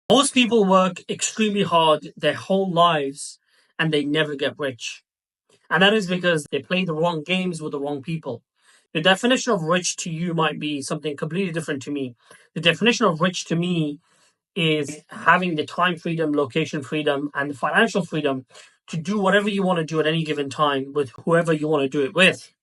Most people work extremely hard their whole lives and they never get rich. And that is because they play the wrong games with the wrong people. The definition of rich to you might be something completely different to me. The definition of rich to me is having the time freedom, location freedom, and the financial freedom to do whatever you want to do at any given time with whoever you want to do it with.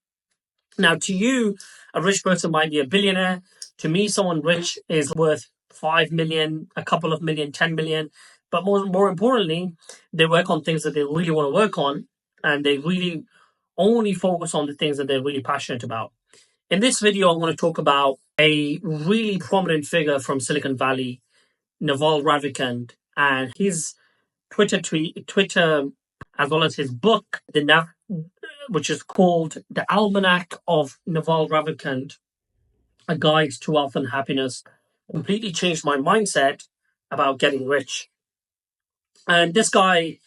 Now, to you, a rich person might be a billionaire. To me, someone rich is worth 5 million, a couple of million, 10 million. But more importantly, they work on things that they really want to work on, and they really only focus on the things that they're really passionate about. In this video, I'm going to talk about a really prominent figure from Silicon Valley, Naval Ravikant, and his Twitter, as well as his book, which is called The Almanack of Naval Ravikant, A Guide to Wealth and Happiness, completely changed my mindset about getting rich. And this guy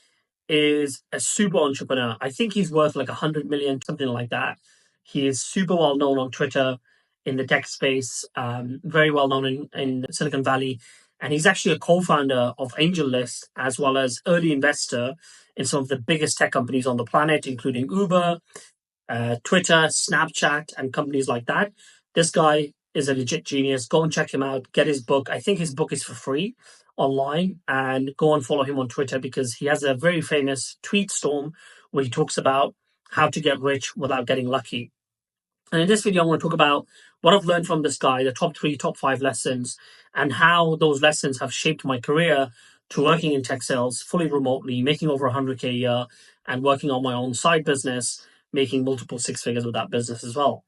is a super entrepreneur. I think he's worth like 100 million, something like that. He is super well known on Twitter in the tech space, very well known in Silicon Valley. And he's actually a co-founder of AngelList, as well as early investor in some of the biggest tech companies on the planet, including Uber, Twitter, Snapchat, and companies like that. This guy is a legit genius. Go and check him out. Get his book. I think his book is for free online, and go and follow him on Twitter because he has a very famous tweet storm where he talks about how to get rich without getting lucky. And in this video, I want to talk about what I've learned from this guy, the top 3, top 5 lessons, and how those lessons have shaped my career to working in tech sales fully remotely, making over 100K a year, and working on my own side business, making multiple 6 figures with that business as well.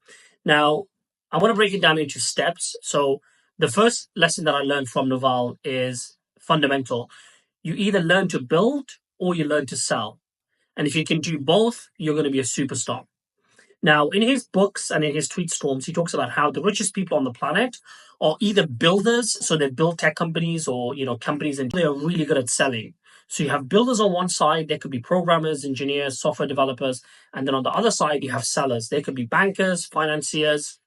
Now, I want to break it down into steps. So the first lesson that I learned from Naval is fundamental. You either learn to build or you learn to sell. And if you can do both, you're going to be a superstar. Now, in his books and in his tweet storms, he talks about how the richest people on the planet are either builders, so they build tech companies or companies, and they are really good at selling. So you have builders on one side, they could be programmers, engineers, software developers, and then on the other side you have sellers. They could be bankers, financiers,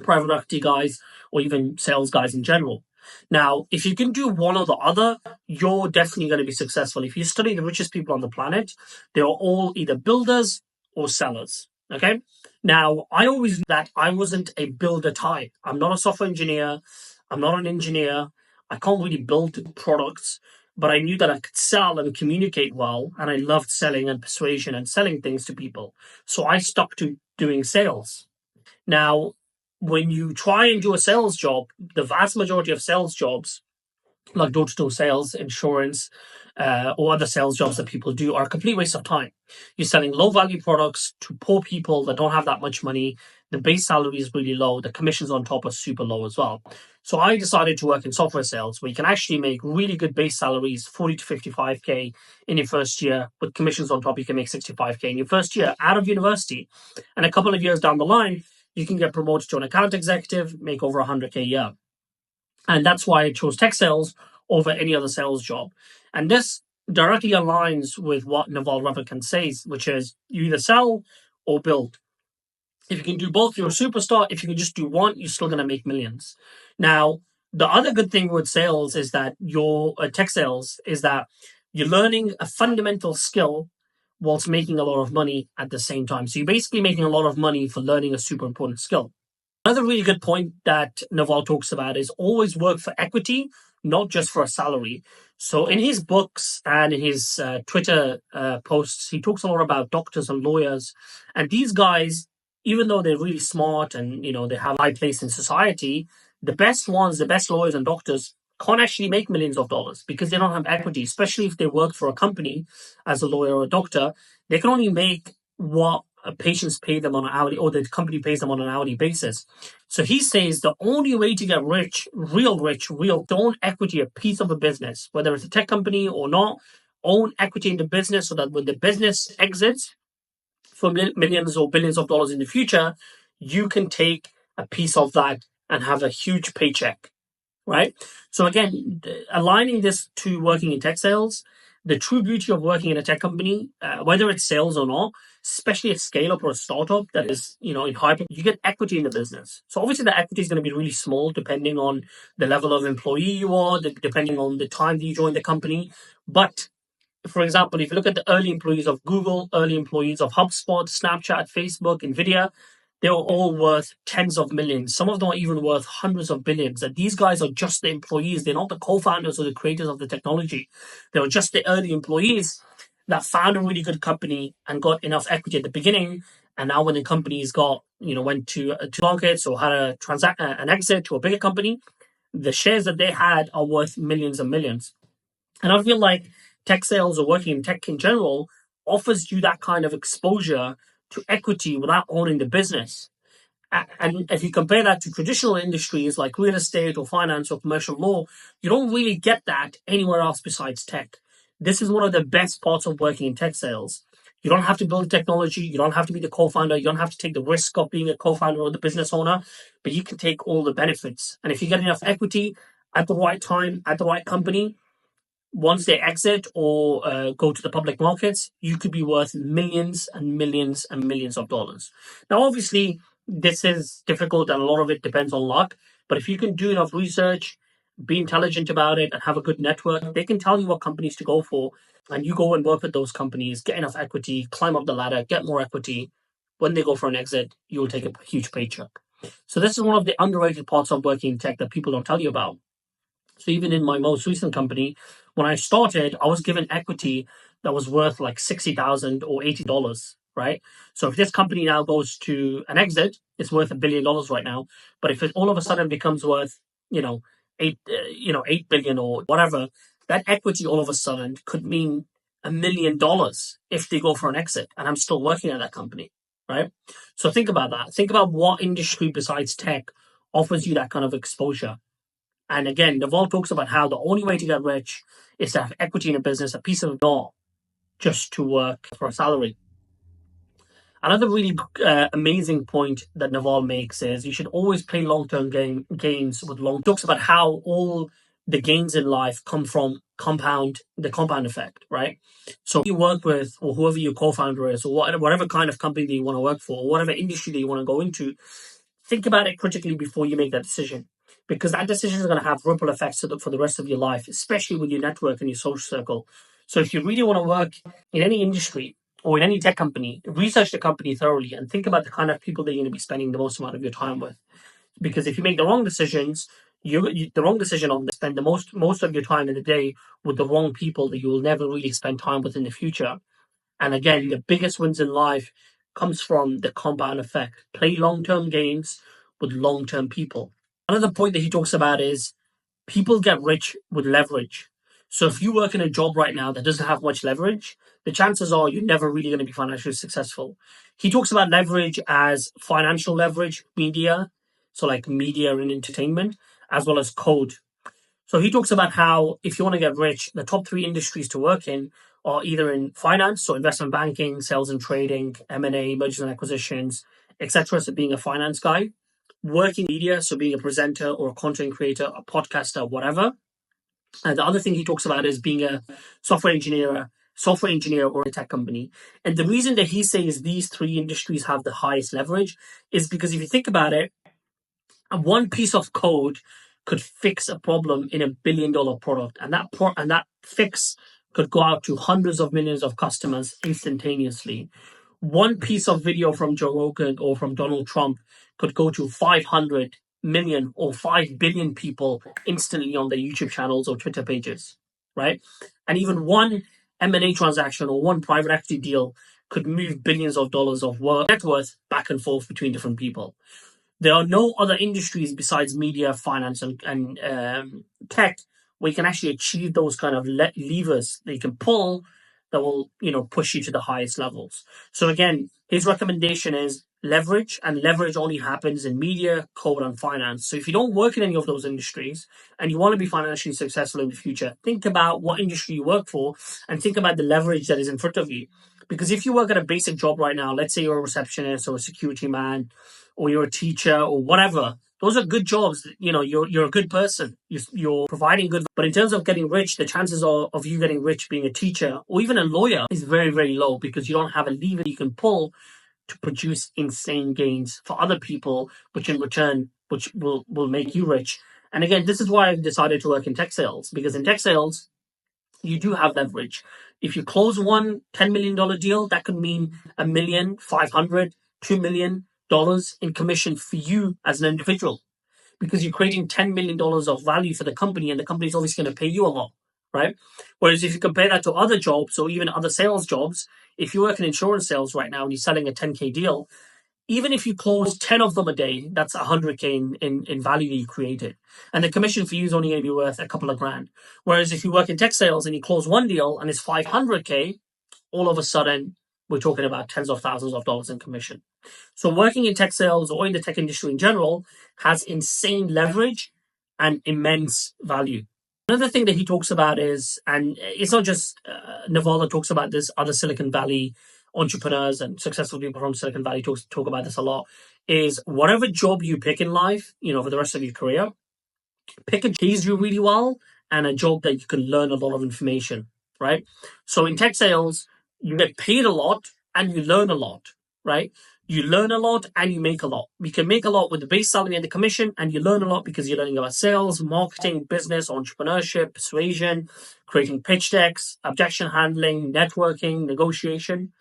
private equity guys, or even sales guys in general. Now, if you can do one or the other, you're definitely going to be successful. If you study the richest people on the planet, they are all either builders or sellers. Okay. Now, I always knew that I wasn't a builder type. I'm not a software engineer. I'm not an engineer. I can't really build products, but I knew that I could sell and communicate well. And I loved selling and persuasion and selling things to people. So I stuck to doing sales. Now, when you try and do a sales job, the vast majority of sales jobs, like door-to-door sales, insurance, or other sales jobs that people do, are a complete waste of time. You're selling low-value products to poor people that don't have that much money. The base salary is really low. The commissions on top are super low as well. So I decided to work in software sales, where you can actually make really good base salaries, 40 to 55K in your first year. With commissions on top, you can make 65K in your first year out of university. And a couple of years down the line, you can get promoted to an account executive, make over 100K a year. And that's why I chose tech sales over any other sales job. And this directly aligns with what Naval Ravikant says, which is you either sell or build. If you can do both, you're a superstar. If you can just do one, you're still going to make millions. Now, the other good thing with sales is that your tech sales is that you're learning a fundamental skill whilst making a lot of money at the same time. So you're basically making a lot of money for learning a super important skill. Another really good point that Naval talks about is always work for equity, not just for a salary. So in his books and in his Twitter posts, he talks a lot about doctors and lawyers. And these guys, even though they're really smart and they have a high place in society, the best ones, the best lawyers and doctors can't actually make millions of dollars because they don't have equity, especially if they work for a company as a lawyer or a doctor. They can only make what patients pay them on an hourly, or the company pays them on an hourly basis. So he says the only way to get rich, real, to own equity, a piece of a business, whether it's a tech company or not, own equity in the business so that when the business exits for millions or billions of dollars in the future, you can take a piece of that and have a huge paycheck, right? So again, aligning this to working in tech sales, the true beauty of working in a tech company, whether it's sales or not, especially a scale up or a startup that is, in hyper, you get equity in the business. So obviously the equity is going to be really small depending on the level of employee you are, depending on the time that you join the company. But for example, if you look at the early employees of Google, early employees of HubSpot, Snapchat, Facebook, Nvidia, they were all worth tens of millions. Some of them are even worth hundreds of billions. And these guys are just the employees. They're not the co-founders or the creators of the technology. They were just the early employees that found a really good company and got enough equity at the beginning. And now when the company's got, went to markets or had an exit to a bigger company, the shares that they had are worth millions and millions. And I feel like tech sales or working in tech in general offers you that kind of exposure to equity without owning the business. And if you compare that to traditional industries like real estate or finance or commercial law, you don't really get that anywhere else besides tech. This is one of the best parts of working in tech sales. You don't have to build technology. You don't have to be the co-founder. You don't have to take the risk of being a co-founder or the business owner, but you can take all the benefits. And if you get enough equity at the right time, at the right company, once they exit or go to the public markets, you could be worth millions and millions and millions of dollars. Now, obviously, this is difficult and a lot of it depends on luck. But if you can do enough research, be intelligent about it, and have a good network, they can tell you what companies to go for. And you go and work with those companies, get enough equity, climb up the ladder, get more equity. When they go for an exit, you will take a huge paycheck. So, this is one of the underrated parts of working in tech that people don't tell you about. So even in my most recent company, when I started, I was given equity that was worth like $60,000 or $80, right? So if this company now goes to an exit, it's worth $1 billion right now. But if it all of a sudden becomes worth, you know, 8 billion or whatever, that equity all of a sudden could mean $1 million if they go for an exit, and I'm still working at that company, right? So think about that. Think about what industry besides tech offers you that kind of exposure. And again, Naval talks about how the only way to get rich is to have equity in a business, a piece of not just to work for a salary. Another really amazing point that Naval makes is you should always play long-term gains with long. Talks about how all the gains in life come from the compound effect, right? So you work with, or whoever your co-founder is, or whatever kind of company that you want to work for, or whatever industry that you want to go into, think about it critically before you make that decision, because that decision is going to have ripple effects for the rest of your life, especially with your network and your social circle. So if you really want to work in any industry or in any tech company, research the company thoroughly and think about the kind of people that you're going to be spending the most amount of your time with. Because if you make the wrong decisions, the wrong decision of spend the most of your time in the day with the wrong people that you will never really spend time with in the future. And again, the biggest wins in life comes from the compound effect. Play long-term games with long-term people. Another point that he talks about is people get rich with leverage. So if you work in a job right now that doesn't have much leverage, the chances are you're never really going to be financially successful. He talks about leverage as financial leverage, media, so like media and entertainment, as well as code. So he talks about how if you want to get rich, the top 3 industries to work in are either in finance, so investment banking, sales and trading, M&A, mergers and acquisitions, etc. So being a finance guy, working media, so being a presenter or a content creator, a podcaster, whatever. And the other thing he talks about is being a software engineer or a tech company. And the reason that he says these 3 industries have the highest leverage is because if you think about it, one piece of code could fix a problem in $1 billion product, and that fix could go out to hundreds of millions of customers instantaneously. One piece of video from Joe Rogan or from Donald Trump could go to 500 million or 5 billion people instantly on their YouTube channels or Twitter pages, right? And even one M&A transaction or one private equity deal could move billions of dollars of net worth back and forth between different people. There are no other industries besides media, finance, and tech where you can actually achieve those kind of levers that you can pull that will, push you to the highest levels. So again, his recommendation is leverage, and leverage only happens in media, code, and finance. So if you don't work in any of those industries and you want to be financially successful in the future, think about what industry you work for and think about the leverage that is in front of you. Because if you work at a basic job right now, let's say you're a receptionist or a security man, or you're a teacher or whatever, Those are good jobs. You're a good person. You're providing good. But in terms of getting rich, the chances of you getting rich being a teacher or even a lawyer is very, very low because you don't have a lever you can pull to produce insane gains for other people, which in return, which will make you rich. And again, this is why I've decided to work in tech sales, because in tech sales, you do have leverage. If you close one $10 million deal, that could mean a million, 500, $2 million in commission for you as an individual, because you're creating $10 million of value for the company, and the company is obviously going to pay you a lot, right? Whereas if you compare that to other jobs or even other sales jobs, if you work in insurance sales right now and you're selling a 10K deal, even if you close 10 of them a day, that's 100K in value that you created. And the commission for you is only going to be worth a couple of grand. Whereas if you work in tech sales and you close one deal and it's 500K, all of a sudden, we're talking about tens of thousands of dollars in commission. So working in tech sales or in the tech industry in general has insane leverage and immense value. Another thing that he talks about is, and it's not just Naval that talks about this, other Silicon Valley entrepreneurs and successful people from Silicon Valley talk about this a lot, is whatever job you pick in life, for the rest of your career, pick a job that pays you really well and a job that you can learn a lot of information, right? So in tech sales, you get paid a lot and you learn a lot, right? You learn a lot and you make a lot. You can make a lot with the base salary and the commission, and you learn a lot because you're learning about sales, marketing, business, entrepreneurship, persuasion, creating pitch decks, objection handling, networking, negotiation,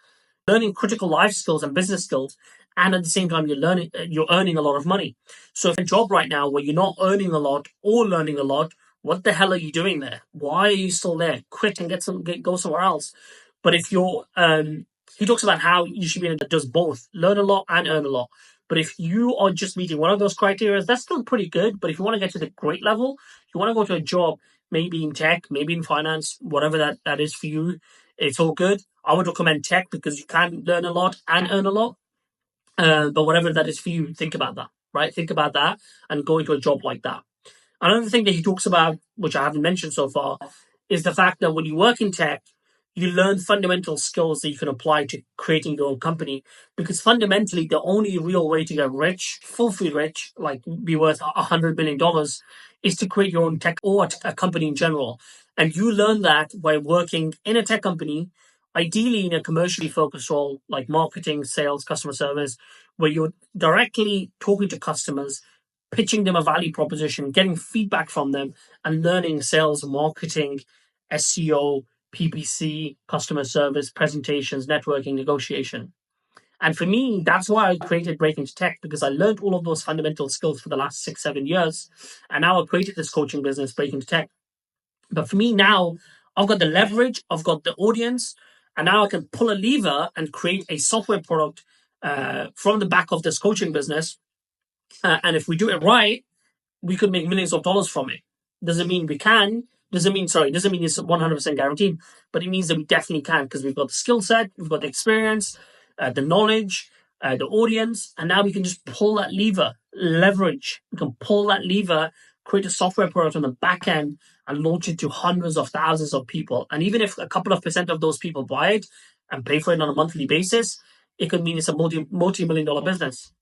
learning critical life skills and business skills, and at the same time you're earning a lot of money. So if you're in a job right now where you're not earning a lot or learning a lot, what the hell are you doing there? Why are you still there? Quit and go somewhere else. But if you're he talks about how you should be in a that does both, learn a lot and earn a lot. But if you are just meeting one of those criteria, that's still pretty good. But if you want to get to the great level, you want to go to a job, maybe in tech, maybe in finance, whatever that is for you, it's all good. I would recommend tech because you can learn a lot and earn a lot. But whatever that is for you, think about that, right? Think about that and go into a job like that. Another thing that he talks about, which I haven't mentioned so far, is the fact that when you work in tech, you learn fundamental skills that you can apply to creating your own company. Because fundamentally, the only real way to get rich, filthy rich, like be worth $100 million, is to create your own tech or a company in general. And you learn that by working in a tech company, ideally in a commercially focused role like marketing, sales, customer service, where you're directly talking to customers, pitching them a value proposition, getting feedback from them, and learning sales, marketing, SEO, PPC, customer service, presentations, networking, negotiation. And for me, that's why I created Break into Tech, because I learned all of those fundamental skills for the last 6, 7 years. And now I've created this coaching business, Break into Tech. But for me now, I've got the leverage, I've got the audience, and now I can pull a lever and create a software product from the back of this coaching business. And if we do it right, we could make millions of dollars from it. Doesn't mean we can. Doesn't mean it's 100% guaranteed, but it means that we definitely can, because we've got the skill set, we've got the experience, the knowledge, the audience, and now we can just pull that lever, leverage. We can pull that lever, create a software product on the back end, and launch it to hundreds of thousands of people. And even if a couple of percent of those people buy it and pay for it on a monthly basis, it could mean it's a multi-million dollar business.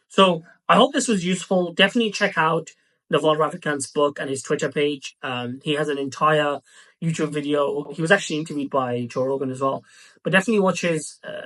So I hope this was useful. Definitely check out Naval Ravikant's book and his Twitter page. He has an entire YouTube video. He was actually interviewed by Joe Rogan as well. But definitely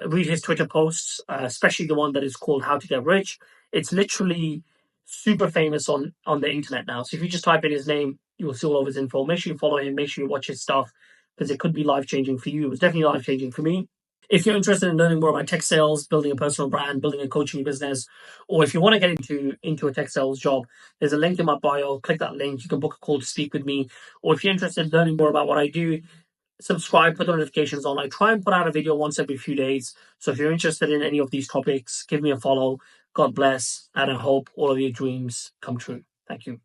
read his Twitter posts, especially the one that is called How to Get Rich. It's literally super famous on the internet now. So if you just type in his name, you will see all of his info. Make sure you follow him. Make sure you watch his stuff, because it could be life-changing for you. It was definitely life-changing for me. If you're interested in learning more about tech sales, building a personal brand, building a coaching business, or if you want to get into a tech sales job, there's a link in my bio. Click that link. You can book a call to speak with me. Or if you're interested in learning more about what I do, subscribe, put the notifications on. I try and put out a video once every few days. So if you're interested in any of these topics, give me a follow. God bless, and I hope all of your dreams come true. Thank you.